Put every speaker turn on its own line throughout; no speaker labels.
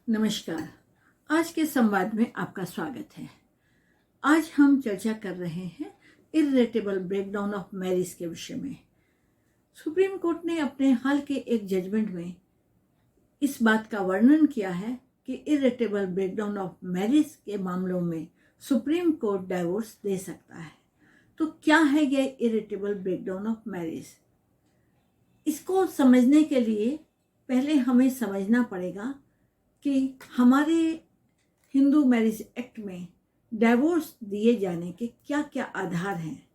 नमस्कार। आज के संवाद में आपका स्वागत है। आज हम चर्चा कर रहे हैं इर्रिटेबल ब्रेकडाउन ऑफ मैरिज के विषय में। सुप्रीम कोर्ट ने अपने हाल के एक जजमेंट में इस बात का वर्णन किया है कि इर्रिटेबल ब्रेकडाउन ऑफ मैरिज के मामलों में सुप्रीम कोर्ट डाइवोर्स दे सकता है। तो क्या है यह इर्रिटेबल ब्रेकडाउन ऑफ मैरिज? इसको समझने के लिए पहले हमें समझना पड़ेगा कि हमारे हिंदू मैरिज एक्ट में डाइवोर्स दिए जाने के क्या क्या आधार हैं।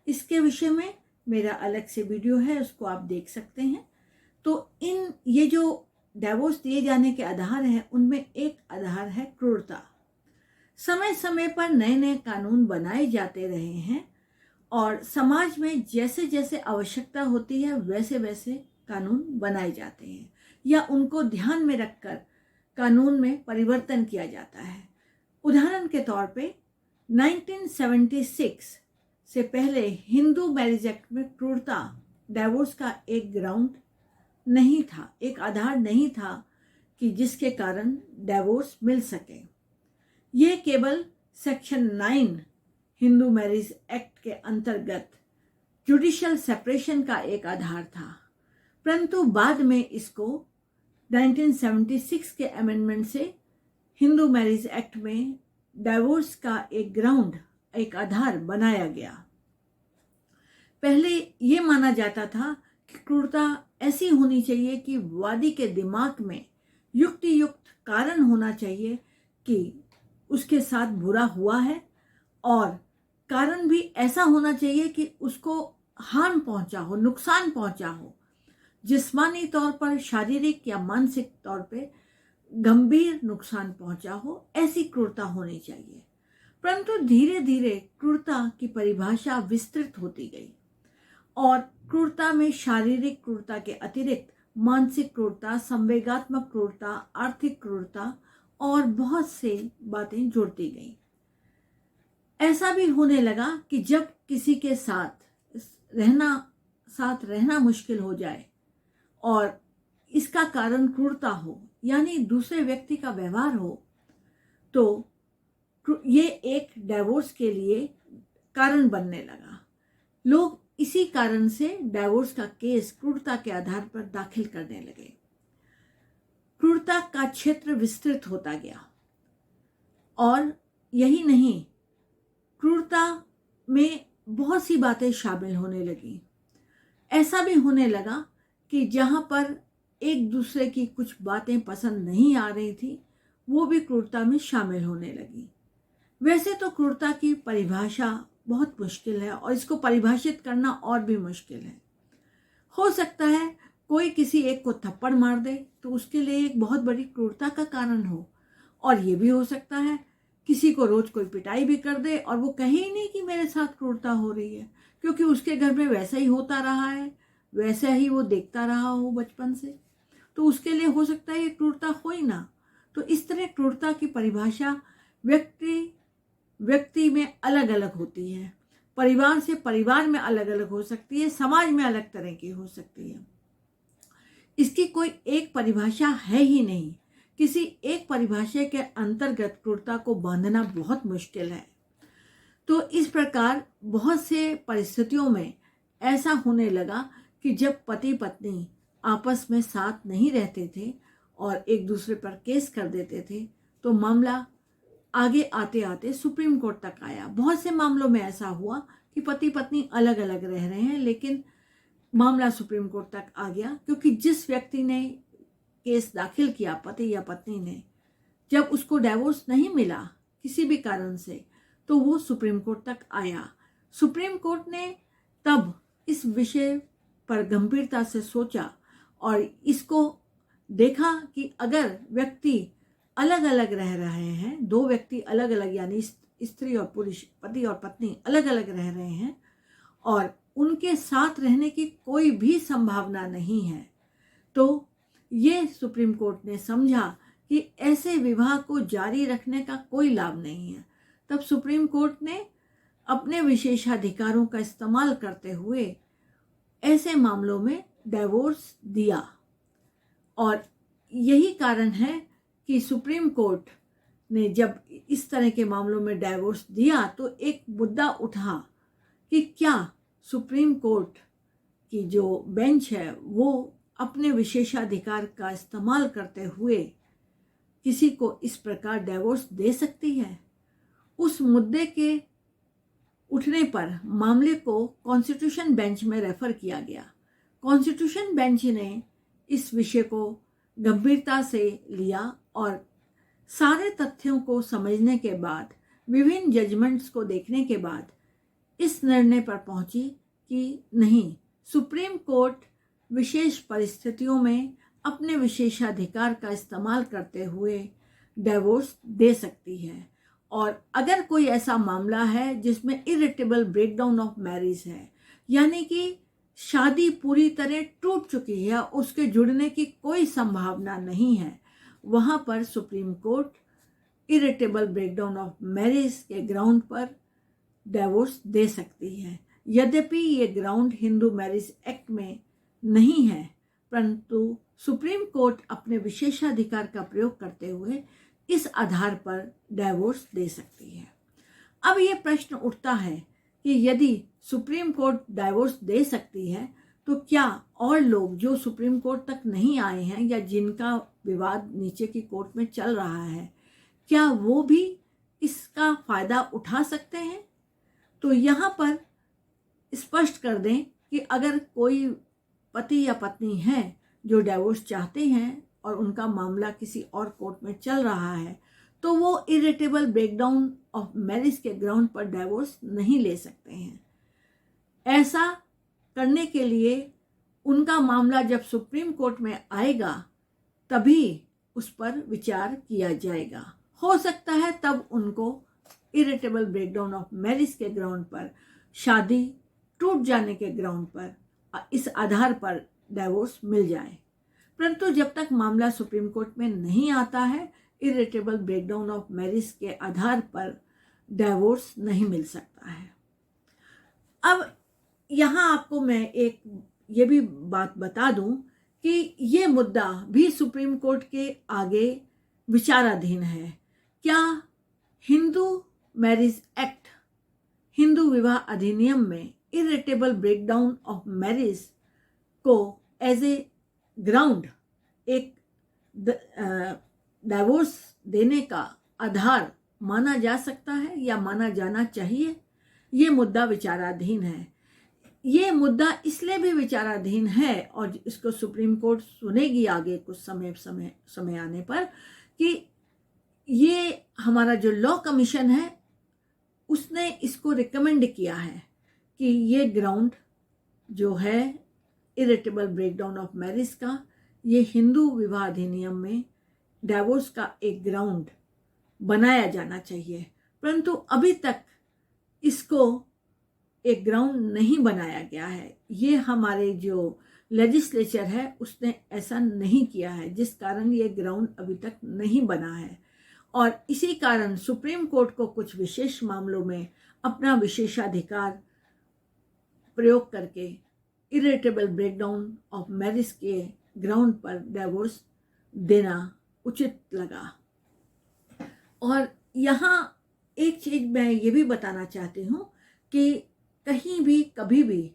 इसके विषय में मेरा अलग से वीडियो है, उसको आप देख सकते हैं। तो ये जो डाइवोर्स दिए जाने के आधार हैं, उनमें एक आधार है क्रूरता। समय समय पर नए नए कानून बनाए जाते रहे हैं और समाज में जैसे जैसे आवश्यकता होती है वैसे वैसे कानून बनाए जाते हैं या उनको ध्यान में रखकर कानून में परिवर्तन किया जाता है। उदाहरण के तौर पे 1976 से पहले हिंदू मैरिज एक्ट में क्रूरता डाइवोर्स का एक ग्राउंड नहीं था, एक आधार नहीं था कि जिसके कारण डाइवोर्स मिल सके। ये केवल सेक्शन 9 हिंदू मैरिज एक्ट के अंतर्गत जुडिशियल सेपरेशन का एक आधार था, परंतु बाद में इसको 1976 के अमेंडमेंट से हिंदू मैरिज एक्ट में डाइवोर्स का एक ग्राउंड, एक आधार बनाया गया। पहले ये माना जाता था कि क्रूरता ऐसी होनी चाहिए कि वादी के दिमाग में युक्तियुक्त कारण होना चाहिए कि उसके साथ बुरा हुआ है, और कारण भी ऐसा होना चाहिए कि उसको हार्म पहुंचा हो, नुकसान पहुंचा हो, जिस्मानी तौर पर, शारीरिक या मानसिक तौर पे गंभीर नुकसान पहुंचा हो। ऐसी क्रूरता होनी चाहिए। परंतु धीरे धीरे क्रूरता की परिभाषा विस्तृत होती गई और क्रूरता में शारीरिक क्रूरता के अतिरिक्त मानसिक क्रूरता, संवेगात्मक क्रूरता, आर्थिक क्रूरता और बहुत से बातें जोड़ती गई। ऐसा भी होने लगा कि जब किसी के साथ रहना मुश्किल हो जाए और इसका कारण क्रूरता हो, यानी दूसरे व्यक्ति का व्यवहार हो, तो ये एक डाइवोर्स के लिए कारण बनने लगा। लोग इसी कारण से डाइवोर्स का केस क्रूरता के आधार पर दाखिल करने लगे। क्रूरता का क्षेत्र विस्तृत होता गया और यही नहीं, क्रूरता में बहुत सी बातें शामिल होने लगी। ऐसा भी होने लगा कि जहाँ पर एक दूसरे की कुछ बातें पसंद नहीं आ रही थी, वो भी क्रूरता में शामिल होने लगी। वैसे तो क्रूरता की परिभाषा बहुत मुश्किल है और इसको परिभाषित करना और भी मुश्किल है। हो सकता है कोई किसी एक को थप्पड़ मार दे तो उसके लिए एक बहुत बड़ी क्रूरता का कारण हो, और ये भी हो सकता है किसी को रोज कोई पिटाई भी कर दे और वो कहे ही नहीं कि मेरे साथ क्रूरता हो रही है, क्योंकि उसके घर में वैसा ही होता रहा है, वैसा ही वो देखता रहा हो बचपन से, तो उसके लिए हो सकता है ये क्रूरता हो ही ना। तो इस तरह क्रूरता की परिभाषा व्यक्ति में अलग अलग होती है, परिवार से परिवार में अलग अलग हो सकती है, समाज में अलग तरह की हो सकती है। इसकी कोई एक परिभाषा है ही नहीं। किसी एक परिभाषा के अंतर्गत क्रूरता को बांधना बहुत मुश्किल है। तो इस प्रकार बहुत से परिस्थितियों में ऐसा होने लगा कि जब पति पत्नी आपस में साथ नहीं रहते थे और एक दूसरे पर केस कर देते थे, तो मामला आगे आते आते सुप्रीम कोर्ट तक आया। बहुत से मामलों में ऐसा हुआ कि पति पत्नी अलग अलग रह रहे हैं, लेकिन मामला सुप्रीम कोर्ट तक आ गया, क्योंकि जिस व्यक्ति ने केस दाखिल किया, पति या पत्नी ने, जब उसको डाइवोर्स नहीं मिला किसी भी कारण से, तो वो सुप्रीम कोर्ट तक आया। सुप्रीम कोर्ट ने तब इस विषय पर गंभीरता से सोचा और इसको देखा कि अगर व्यक्ति अलग अलग रह रहे हैं, दो व्यक्ति अलग अलग, यानी स्त्री और पुरुष, पति और पत्नी अलग अलग रह रहे हैं और उनके साथ रहने की कोई भी संभावना नहीं है, तो ये सुप्रीम कोर्ट ने समझा कि ऐसे विवाह को जारी रखने का कोई लाभ नहीं है। तब सुप्रीम कोर्ट ने अपने विशेषाधिकारों का इस्तेमाल करते हुए ऐसे मामलों में डाइवोर्स दिया, और यही कारण है कि सुप्रीम कोर्ट ने जब इस तरह के मामलों में डाइवोर्स दिया तो एक मुद्दा उठा कि क्या सुप्रीम कोर्ट की जो बेंच है वो अपने विशेषाधिकार का इस्तेमाल करते हुए किसी को इस प्रकार डाइवोर्स दे सकती है। उस मुद्दे के उठने पर मामले को कॉन्स्टिट्यूशन बेंच में रेफर किया गया। कॉन्स्टिट्यूशन बेंच ने इस विषय को गंभीरता से लिया और सारे तथ्यों को समझने के बाद, विभिन्न जजमेंट्स को देखने के बाद इस निर्णय पर पहुंची कि नहीं, सुप्रीम कोर्ट विशेष परिस्थितियों में अपने विशेषाधिकार का इस्तेमाल करते हुए डिवोर्स दे सकती है। और अगर कोई ऐसा मामला है जिसमें इरिटेबल ब्रेकडाउन ऑफ मैरिज है, यानी कि शादी पूरी तरह टूट चुकी है, उसके जुड़ने की कोई संभावना नहीं है, वहाँ पर supreme court irritable breakdown of marriage के ग्राउंड पर डिवोर्स दे सकती है। यद्यपि ये ग्राउंड हिंदू मैरिज एक्ट में नहीं है, परंतु सुप्रीम कोर्ट अपने विशेषाधिकार का प्रयोग करते हुए इस आधार पर डिवोर्स दे सकती है। अब ये प्रश्न उठता है कि यदि सुप्रीम कोर्ट डिवोर्स दे सकती है तो क्या और लोग जो सुप्रीम कोर्ट तक नहीं आए हैं या जिनका विवाद नीचे की कोर्ट में चल रहा है, क्या वो भी इसका फायदा उठा सकते हैं? तो यहाँ पर स्पष्ट कर दें कि अगर कोई पति या पत्नी है जो डिवोर्स चाहते हैं और उनका मामला किसी और कोर्ट में चल रहा है, तो वो इरिटेबल ब्रेकडाउन ऑफ मैरिज के ग्राउंड पर डिवोर्स नहीं ले सकते हैं। ऐसा करने के लिए उनका मामला जब सुप्रीम कोर्ट में आएगा तभी उस पर विचार किया जाएगा। हो सकता है तब उनको इरिटेबल ब्रेकडाउन ऑफ मैरिज के ग्राउंड पर, शादी टूट जाने के ग्राउंड पर, इस आधार पर डिवोर्स मिल जाए, परंतु जब तक मामला सुप्रीम कोर्ट में नहीं आता है, इरिटेबल ब्रेकडाउन ऑफ मैरिज के आधार पर डिवोर्स नहीं मिल सकता है। अब यहाँ आपको मैं एक ये भी बात बता दूं कि ये मुद्दा भी सुप्रीम कोर्ट के आगे विचाराधीन है। क्या हिंदू मैरिज एक्ट, हिंदू विवाह अधिनियम में इरिटेबल ब्रेकडाउन ऑफ मैरिज को एज ए ग्राउंड, एक डिवोर्स देने का आधार माना जा सकता है या माना जाना चाहिए? ये मुद्दा विचाराधीन है। ये मुद्दा इसलिए भी विचाराधीन है और इसको सुप्रीम कोर्ट सुनेगी आगे कुछ समय आने पर कि ये हमारा जो लॉ कमीशन है उसने इसको रिकमेंड किया है कि ये ग्राउंड जो है इरिटेबल ब्रेकडाउन ऑफ मैरिज का, ये हिंदू विवाह अधिनियम में डिवोर्स का एक ग्राउंड बनाया जाना चाहिए, परंतु अभी तक इसको एक ग्राउंड नहीं बनाया गया है। ये हमारे जो लेजिस्लेचर है उसने ऐसा नहीं किया है, जिस कारण ये ग्राउंड अभी तक नहीं बना है। और इसी कारण सुप्रीम कोर्ट को कुछ विशेष मामलों में अपना विशेषाधिकार प्रयोग करके इरिटेबल ब्रेकडाउन ऑफ मैरिज के ग्राउंड पर डिवोर्स देना उचित लगा। और यहाँ एक चीज़ मैं ये भी बताना चाहती हूँ कि कहीं भी कभी भी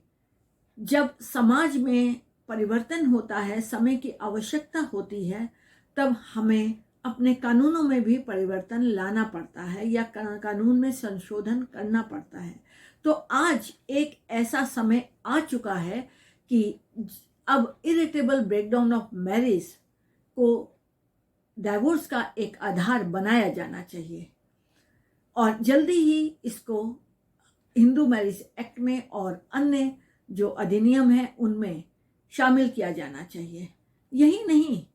जब समाज में परिवर्तन होता है, समय की आवश्यकता होती है, तब हमें अपने कानूनों में भी परिवर्तन लाना पड़ता है या कानून में संशोधन करना पड़ता है। तो आज एक ऐसा समय आ चुका है कि अब इरिटेबल ब्रेकडाउन ऑफ मैरिज को डिवोर्स का एक आधार बनाया जाना चाहिए और जल्दी ही इसको हिंदू मैरिज एक्ट में और अन्य जो अधिनियम है उनमें शामिल किया जाना चाहिए। यही नहीं,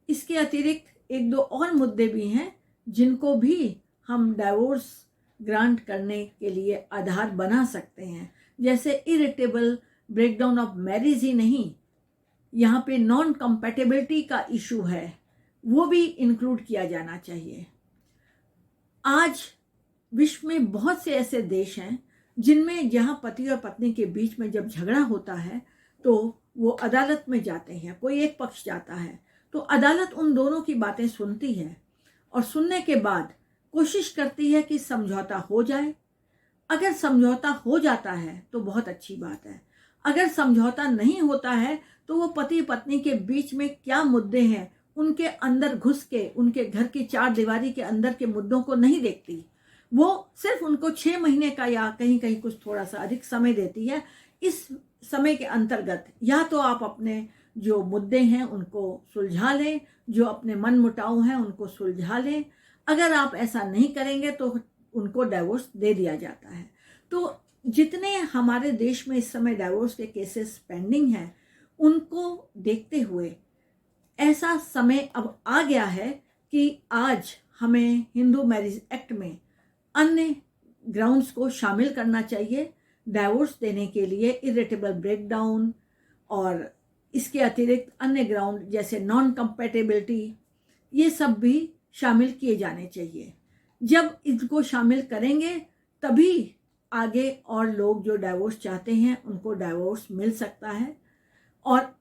इसके अतिरिक्त एक दो और मुद्दे भी हैं जिनको भी हम डिवोर्स ग्रांट करने के लिए आधार बना सकते हैं। जैसे इरिटेबल ब्रेकडाउन ऑफ मैरिज ही नहीं, यहाँ पे नॉन कंपैटिबिलिटी का इशू है, वो भी इंक्लूड किया जाना चाहिए। आज विश्व में बहुत से ऐसे देश हैं जिनमें जहाँ पति और पत्नी के बीच में जब झगड़ा होता है तो वो अदालत में जाते हैं, कोई एक पक्ष जाता है तो अदालत उन दोनों की बातें सुनती है और सुनने के बाद कोशिश करती है कि समझौता हो जाए। अगर समझौता हो जाता है तो बहुत अच्छी बात है। अगर समझौता नहीं होता है तो वो पति पत्नी के बीच में क्या मुद्दे हैं उनके अंदर घुस के उनके घर की चार दीवारी के अंदर के मुद्दों को नहीं देखती। वो सिर्फ उनको 6 महीने का या कहीं कहीं कुछ थोड़ा सा अधिक समय देती है। इस समय के अंतर्गत या तो आप अपने जो मुद्दे हैं उनको सुलझा लें, जो अपने मन मुटाव हैं उनको सुलझा लें। अगर आप ऐसा नहीं करेंगे तो उनको डाइवोर्स दे दिया जाता है। तो जितने हमारे देश में इस समय डाइवोर्स के केसेस पेंडिंग हैं उनको देखते हुए ऐसा समय अब आ गया है कि आज हमें हिंदू मैरिज एक्ट में अन्य ग्राउंड्स को शामिल करना चाहिए डाइवोर्स देने के लिए। इरिटेबल ब्रेकडाउन और इसके अतिरिक्त अन्य ग्राउंड जैसे नॉन कंपैटिबिलिटी, ये सब भी शामिल किए जाने चाहिए। जब इनको शामिल करेंगे तभी आगे और लोग जो डाइवोर्स चाहते हैं उनको डाइवोर्स मिल सकता है। और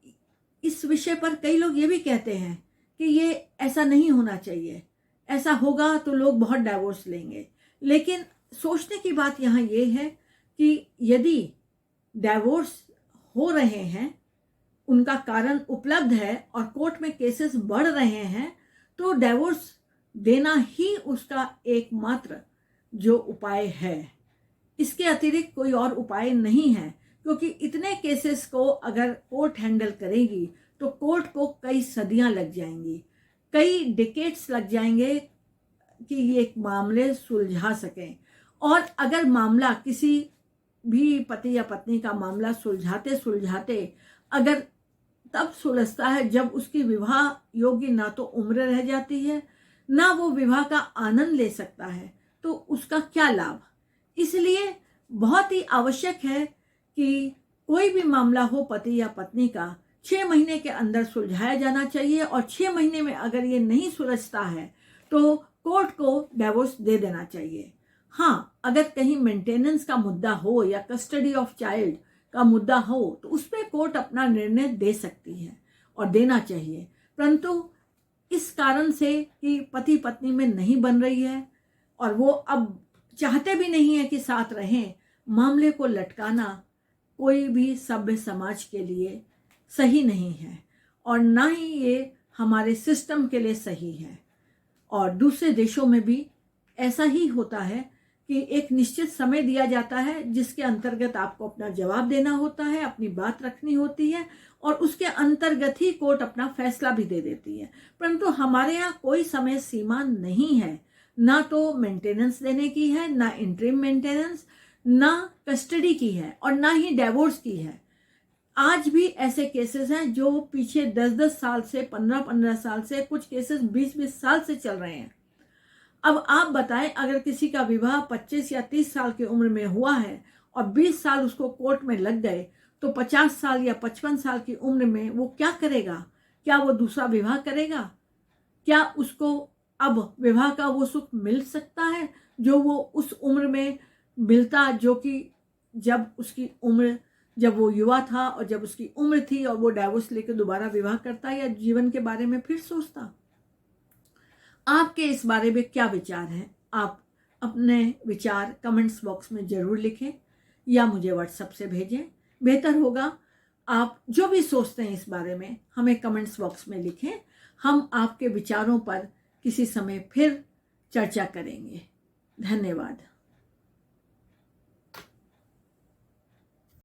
इस विषय पर कई लोग ये भी कहते हैं कि ये ऐसा नहीं होना चाहिए, ऐसा होगा तो लोग बहुत डाइवोर्स लेंगे। लेकिन सोचने की बात यहाँ ये है कि यदि डाइवोर्स हो रहे हैं, उनका कारण उपलब्ध है और कोर्ट में केसेस बढ़ रहे हैं, तो डाइवोर्स देना ही उसका एकमात्र जो उपाय है। इसके अतिरिक्त कोई और उपाय नहीं है, क्योंकि इतने केसेस को अगर कोर्ट हैंडल करेगी तो कोर्ट को कई सदियां लग जाएंगी, कई डिकेड्स लग जाएंगे कि ये मामले सुलझा सकें। और अगर मामला किसी भी पति या पत्नी का मामला सुलझाते सुलझाते अगर तब सुलझता है जब उसकी विवाह योग्य ना तो उम्र रह जाती है, ना वो विवाह का आनंद ले सकता है, तो उसका क्या लाभ। इसलिए बहुत ही आवश्यक है कि कोई भी मामला हो पति या पत्नी का 6 महीने के अंदर सुलझाया जाना चाहिए। और 6 महीने में अगर ये नहीं सुलझता है तो कोर्ट को डाइवोर्स दे देना चाहिए। हाँ, अगर कहीं मेंटेनेंस का मुद्दा हो या कस्टडी ऑफ चाइल्ड का मुद्दा हो तो उस पर कोर्ट अपना निर्णय दे सकती है और देना चाहिए। परंतु इस कारण से कि पति पत्नी में नहीं बन रही है और वो अब चाहते भी नहीं है कि साथ रहें, मामले को लटकाना कोई भी सभ्य समाज के लिए सही नहीं है और ना ही ये हमारे सिस्टम के लिए सही है। और दूसरे देशों में भी ऐसा ही होता है कि एक निश्चित समय दिया जाता है जिसके अंतर्गत आपको अपना जवाब देना होता है, अपनी बात रखनी होती है और उसके अंतर्गत ही कोर्ट अपना फैसला भी दे देती है। परंतु हमारे यहाँ कोई समय सीमा नहीं है, ना तो मेंटेनेंस देने की है, ना इंटरिम मेंटेनेंस, ना कस्टडी की है और ना ही डाइवोर्स की है। आज भी ऐसे केसेस हैं जो पीछे 10-10 साल से, 15-15 साल से, कुछ केसेस 20-20 साल से चल रहे हैं। अब आप बताएं, अगर किसी का विवाह 25 या 30 साल की उम्र में हुआ है और 20 साल उसको कोर्ट में लग गए, तो 50 साल या 55 साल की उम्र में वो क्या करेगा? क्या वो दूसरा विवाह करेगा? क्या उसको अब विवाह का वो सुख मिल सकता है जो वो उस उम्र में मिलता, जो कि जब वो युवा था और जब उसकी उम्र थी और वो डाइवोर्स लेकर दोबारा विवाह करता या जीवन के बारे में फिर सोचता? आपके इस बारे में क्या विचार हैं? आप अपने विचार कमेंट्स बॉक्स में जरूर लिखें या मुझे व्हाट्सएप से भेजें। बेहतर होगा आप जो भी सोचते हैं इस बारे में हमें कमेंट्स बॉक्स में लिखें। हम आपके विचारों पर किसी समय फिर चर्चा करेंगे। धन्यवाद।